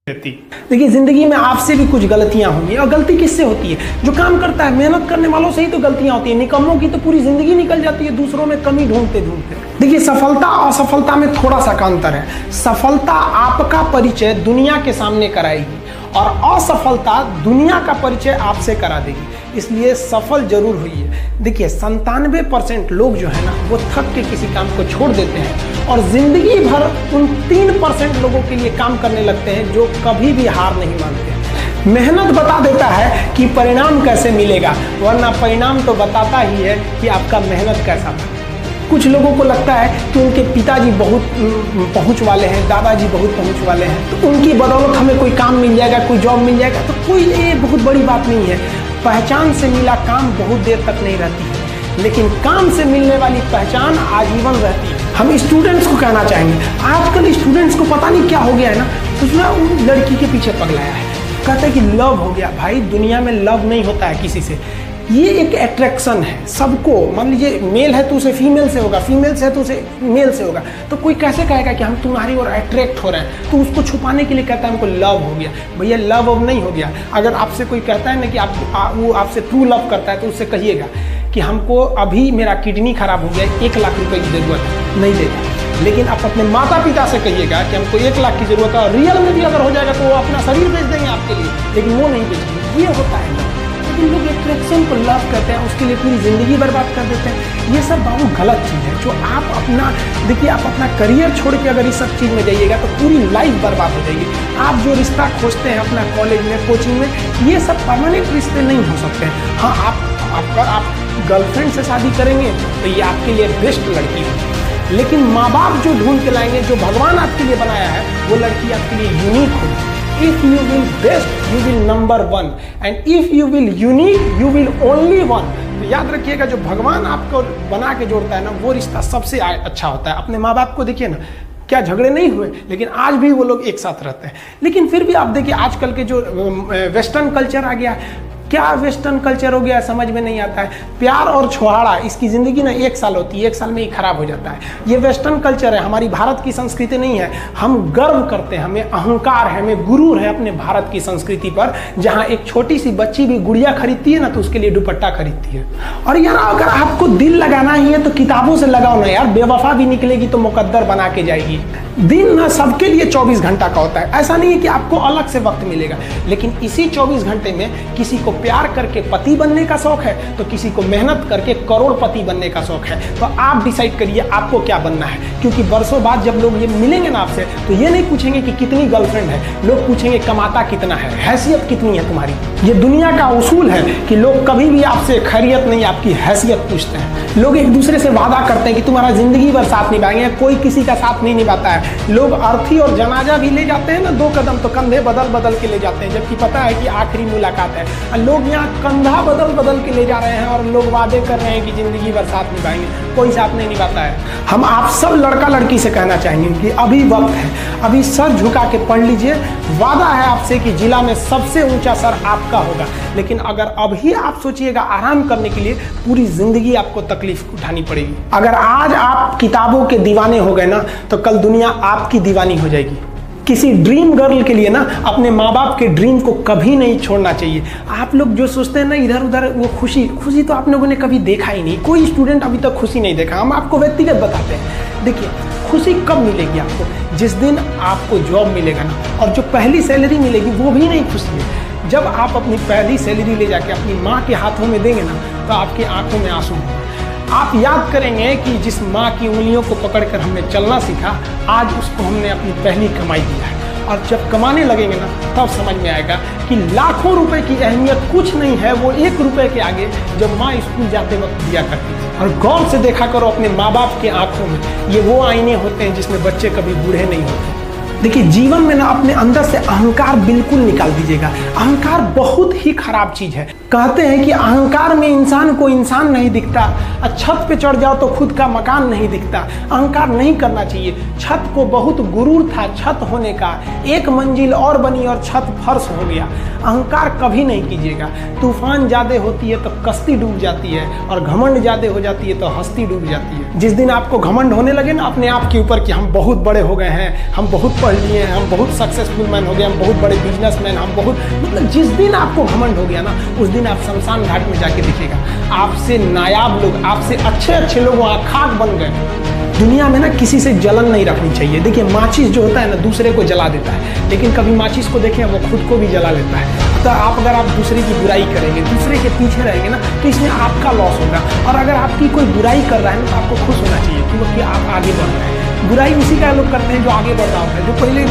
देखिए, जिंदगी में आपसे भी कुछ गलतियां होंगी। और गलती किससे होती है? जो काम करता है, मेहनत करने वालों से ही तो गलतियां होती है। निकम्मों की तो पूरी जिंदगी निकल जाती है दूसरों में कमी ढूंढते ढूंढते। देखिए, सफलता और असफलता में थोड़ा सा का अंतर है। सफलता आपका परिचय दुनिया के सामने कराएगी और असफलता दुनिया का परिचय आपसे करा देगी। इसलिए सफल जरूर हुई है। देखिए, 97% लोग जो है ना, वो थक के किसी काम को छोड़ देते हैं और जिंदगी भर उन 3% लोगों के लिए काम करने लगते हैं जो कभी भी हार नहीं मानते। मेहनत बता देता है कि परिणाम कैसे मिलेगा, वरना परिणाम तो बताता ही है कि आपका मेहनत कैसा था। कुछ लोगों को लगता है कि उनके पिताजी बहुत पहुंच वाले हैं, दादाजी बहुत पहुंच वाले हैं, तो उनकी बदौलत हमें कोई काम मिल जाएगा, कोई जॉब मिल जाएगा। तो कोई ये बहुत बड़ी बात नहीं है। पहचान से मिला काम बहुत देर तक नहीं रहती है, लेकिन काम से मिलने वाली पहचान आजीवन रहती है। हम स्टूडेंट्स को कहना चाहेंगे, आजकल स्टूडेंट्स को पता नहीं क्या हो गया है ना, दूसरा उन लड़की के पीछे पगलाया है, कहते हैं कि लव हो गया। भाई, दुनिया में लव नहीं होता है किसी से। ये एक अट्रैक्शन है सबको। मान लीजिए, मेल है तो उसे फीमेल से होगा, फीमेल से है तो उसे मेल से होगा। तो कोई कैसे कहेगा कि हम तुम्हारी ओर अट्रैक्ट हो रहे हैं? तो उसको छुपाने के लिए कहता है हमको लव हो गया। भैया, लव अब नहीं हो गया। अगर आपसे कोई कहता है ना कि वो आपसे ट्रू लव करता है, तो उससे कहिएगा कि हमको अभी मेरा किडनी खराब हो गया, 1 लाख रुपए की जरूरत है, नहीं देगा। लेकिन आप अपने माता पिता से कहिएगा कि हमको 1 लाख की जरूरत है, और रियल में भी अगर हो जाएगा तो वो अपना शरीर बेच देंगे आपके लिए, लेकिन वो नहीं बेचेंगे। ये होता है। लेकिन लोग अट्रैक्शन को लव करते हैं, उसके लिए पूरी जिंदगी बर्बाद कर देते हैं। ये सब बहुत गलत चीज़ है। जो आप अपना, देखिए, आप अपना करियर छोड़ के अगर इस सब चीज़ में जाइएगा तो पूरी लाइफ बर्बाद हो जाएगी। आप जो रिश्ता खोजते हैं अपना कॉलेज में, कोचिंग में, ये सब परमानेंट रिश्ते नहीं हो सकते हैं। हाँ, आप गर्लफ्रेंड से शादी करेंगे तो ये आपके लिए बेस्ट लड़की है, लेकिन माँ बाप जो ढूंढ के लाएंगे, जो भगवान आपके लिए बनाया है, वो लड़की आपके लिए यूनिक होगी। If you will best, you will number one, and if you will unique, you will only one। तो याद रखिएगा, जो भगवान आपको बना के जोड़ता है ना, वो रिश्ता सबसे अच्छा होता है। अपने माँ बाप को देखिए ना, क्या झगड़े नहीं हुए, लेकिन आज भी वो लोग एक साथ रहते हैं। लेकिन फिर भी आप देखिए, आजकल के जो वेस्टर्न कल्चर आ गया, क्या वेस्टर्न कल्चर हो गया समझ में नहीं आता है। प्यार और छुहाड़ा, इसकी ज़िंदगी ना 1 साल होती है, 1 साल में ही खराब हो जाता है। ये वेस्टर्न कल्चर है, हमारी भारत की संस्कृति नहीं है। हम गर्व करते हैं, हमें अहंकार है, हमें गुरूर है अपने भारत की संस्कृति पर। जहाँ एक छोटी सी बच्ची भी गुड़िया खरीदती है ना, तो उसके लिए दुपट्टा खरीदती है। और यार, अगर आपको दिल लगाना ही है तो किताबों से लगाओ ना यार। बेवफा भी निकलेगी तो मुकद्दर बना के जाएगी। दिन ना सबके लिए 24 घंटा का होता है। ऐसा नहीं है कि आपको अलग से वक्त मिलेगा, लेकिन इसी 24 घंटे में किसी को प्यार करके पति बनने का शौक है, तो किसी को मेहनत करके करोड़पति बनने का शौक है। तो आप डिसाइड करिए आपको क्या बनना है। क्योंकि बरसों बाद जब लोग ये मिलेंगे ना आपसे, तो ये नहीं पूछेंगे कि कितनी गर्लफ्रेंड है, लोग पूछेंगे कमाता कितना है, हैसियत कितनी है तुम्हारी। ये दुनिया का उसूल है कि लोग कभी भी आपसे खैरियत नहीं, आपकी हैसियत पूछते हैं। लोग एक दूसरे से वादा करते हैं कि तुम्हारा जिंदगी भर साथ निभाएंगे, कोई किसी का साथ नहीं निभाता है। लोग अर्थी और जनाजा भी ले जाते हैं ना 2 कदम, तो कंधे बदल बदल के ले जाते हैं, जबकि पता है कि आखिरी मुलाकात है। लोग यहाँ कंधा बदल बदल के ले जा रहे हैं और लोग वादे कर रहे हैं कि जिंदगी भर साथ निभाएंगे, कोई साथ नहीं निभाता है। हम आप सब लड़का लड़की से कहना चाहेंगे कि अभी वक्त है, अभी सर झुका के पढ़ लीजिए। वादा है आपसे कि जिला में सबसे ऊंचा सर आपका होगा। लेकिन अगर अभी आप सोचिएगा आराम करने के लिए, पूरी जिंदगी आपको तकलीफ उठानी पड़ेगी। अगर आज आप किताबों के दीवाने हो गए ना, तो कल दुनिया आपकी दीवानी हो जाएगी। किसी ड्रीम गर्ल के लिए ना अपने माँ बाप के ड्रीम को कभी नहीं छोड़ना चाहिए। आप लोग जो सोचते हैं ना इधर उधर, वो खुशी तो आप लोगों ने कभी देखा ही नहीं। कोई स्टूडेंट अभी तक खुशी नहीं देखा। हम आपको व्यक्तिगत बताते हैं। देखिए, खुशी कब मिलेगी आपको? जिस दिन आपको जॉब मिलेगा ना, और जो पहली सैलरी मिलेगी वो भी नहीं खुशी है। जब आप अपनी पहली सैलरी ले जाके अपनी माँ के हाथों में देंगे ना, तो आपकी आंखों में आंसू होंगे। आप याद करेंगे कि जिस माँ की उंगलियों को पकड़कर हमने चलना सीखा, आज उसको हमने अपनी पहली कमाई दिया है। और जब कमाने लगेंगे ना, तब समझ में आएगा कि लाखों रुपए की अहमियत कुछ नहीं है, वो 1 रुपए के आगे जब माँ स्कूल जाते वक्त दिया करती थी। और गौर से देखा करो अपने माँ बाप के आंखों में, ये वो आईने होते हैं जिसमें बच्चे कभी बूढ़े नहीं होते। देखिए, जीवन में ना अपने अंदर से अहंकार बिल्कुल निकाल दीजिएगा। अहंकार बहुत ही खराब चीज है। कहते हैं कि अहंकार में इंसान को इंसान नहीं दिखता, छत पे चढ़ जाओ तो खुद का मकान नहीं दिखता। अहंकार नहीं करना चाहिए। छत को बहुत गुरूर था छत होने का, 1 मंजिल और बनी और छत फर्श हो गया। अहंकार कभी नहीं कीजिएगा। तूफान ज्यादा होती है तो कश्ती डूब जाती है, और घमंड ज्यादा हो जाती है तो हस्ती डूब जाती है। जिस दिन आपको घमंड होने लगे ना अपने आप के ऊपर कि हम बहुत बड़े हो गए हैं, हम बहुत पढ़ पढ़ लिए हैं, हम बहुत सक्सेसफुल मैन हो गए, हम बहुत बड़े बिजनेसमैन, हम बहुत, मतलब जिस दिन आपको घमंड हो गया ना, उस दिन आप शमशान घाट में जाके दिखेगा आपसे नायाब लोग, आपसे अच्छे अच्छे लोग वहाँ खाक बन गए। दुनिया में ना किसी से जलन नहीं रखनी चाहिए। देखिए माचिस जो होता है ना दूसरे को जला देता है, लेकिन कभी माचिस को देखें वो खुद को भी जला लेता है। तो अगर आप दूसरे की बुराई करेंगे, दूसरे के पीछे रहेंगे ना, तो इसमें आपका लॉस होगा। और अगर आपकी कोई बुराई कर रहा है ना, तो आपको खुश होना चाहिए क्योंकि आप आगे बढ़ रहे हैं। बुराई उसी का लोग करते हैं जो आगे बढ़ रहा होता है, जो पहले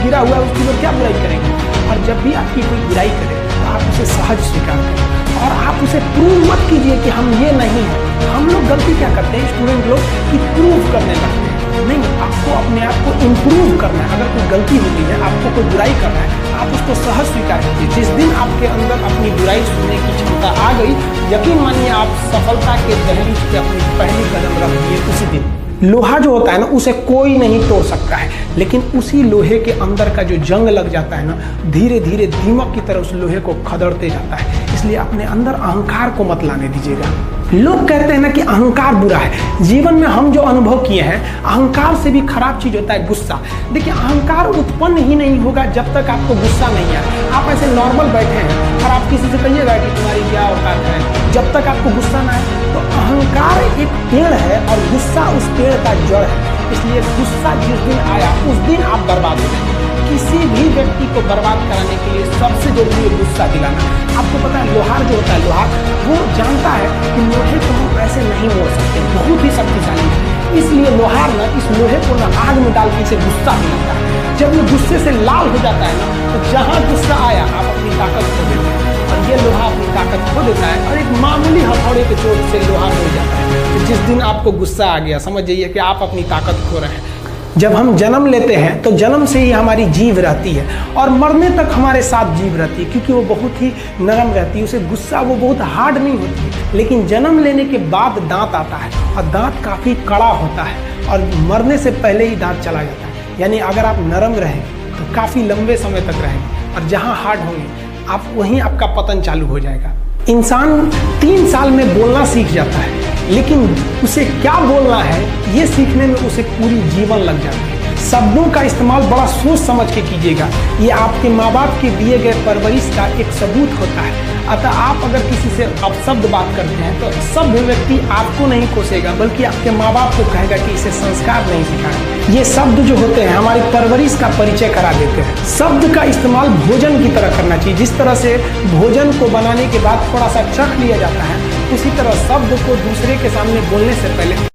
गिरा हुआ है उसकी लोग क्या बुराई करेंगे। और जब भी आपकी कोई बुराई करे तो आप उसे सहज स्वीकार करें और आप उसे प्रूव मत कीजिए कि हम ये नहीं हैं। हम लोग गलती क्या करते हैं स्टूडेंट लोग, कि प्रूव करने लगते हैं। नहीं, आपको अपने आप को इम्प्रूव करना है। अगर कोई गलती हो गई है, आपको कोई बुराई कर रहा है, आप उसको सहज स्वीकार कीजिए। जिस दिन आपके अंदर अपनी बुराई सुनने की क्षमता आ गई, यकीन मानिए आप सफलता के दहलीज पे अपनी पहली कदम रख दिए उसी दिन। लोहा जो होता है ना उसे कोई नहीं तोड़ सकता है, लेकिन उसी लोहे के अंदर का जो जंग लग जाता है ना, धीरे धीरे दीमक की तरह उस लोहे को खदड़ते जाता है। इसलिए अपने अंदर अहंकार को मत लाने दीजिएगा। लोग कहते हैं ना कि अहंकार बुरा है। जीवन में हम जो अनुभव किए हैं, अहंकार से भी खराब चीज होता है गुस्सा। देखिए अहंकार उत्पन्न ही नहीं होगा जब तक आपको गुस्सा नहीं आए। आप ऐसे नॉर्मल बैठे हैं और आप किसी से कहिएगा कि तुम्हारी क्या औकात है, जब तक आपको गुस्सा ना आए। तो अहंकार एक पेड़ है और गुस्सा उस पेड़ का जड़ है। इसलिए गुस्सा जिस दिन आया उस दिन आप बर्बाद हो जाएंगे। किसी भी व्यक्ति को बर्बाद कराने के लिए सबसे जरूरी है गुस्सा दिलाना। आपको पता है लोहार जो होता है, लोहार वो जानता है कि लोहे को हम ऐसे नहीं मोड़ सकते, बहुत ही शक्तिशाली है। इसलिए लोहार ना इस लोहे को ना आग में डाल के इसे गुस्सा दिलाता है। जब ये गुस्से से लाल हो जाता है ना, तो जहाँ गुस्सा आया आप अपनी ताकत खो देते हैं और ये लोहा अपनी ताकत खो देता है और एक मामूली हथौड़े के चोट से लोहा हो जाता है। तो जिस दिन आपको गुस्सा आ गया, समझ जाइए कि आप अपनी ताकत खो रहे हैं। जब हम जन्म लेते हैं तो जन्म से ही हमारी जीभ रहती है और मरने तक हमारे साथ जीभ रहती है, क्योंकि वो बहुत ही नरम रहती है। उसे गुस्सा वो बहुत हार्ड नहीं होती। लेकिन जन्म लेने के बाद दांत आता है और दांत काफ़ी कड़ा होता है और मरने से पहले ही दांत चला जाता है। यानी अगर आप नरम रहेंगे तो काफ़ी लंबे समय तक रहेंगे और जहाँ हार्ड होंगे आप वहीं आपका पतन चालू हो जाएगा। इंसान 3 साल में बोलना सीख जाता है, लेकिन उसे क्या बोलना है ये सीखने में उसे पूरी जीवन लग जाती है। शब्दों का इस्तेमाल बड़ा सोच समझ के कीजिएगा। ये आपके माँ बाप के दिए गए परवरिश का एक सबूत होता है। अतः आप अगर किसी से अपशब्द बात करते हैं तो सभ्य व्यक्ति आपको नहीं कोसेगा, बल्कि आपके माँ बाप को कहेगा कि इसे संस्कार नहीं सिखाए। ये शब्द जो होते हैं हमारी परवरिश का परिचय करा देते हैं। शब्द का इस्तेमाल भोजन की तरह करना चाहिए। जिस तरह से भोजन को बनाने के बाद थोड़ा सा चख लिया जाता है, उसी तरह शब्द को दूसरे के सामने बोलने से पहले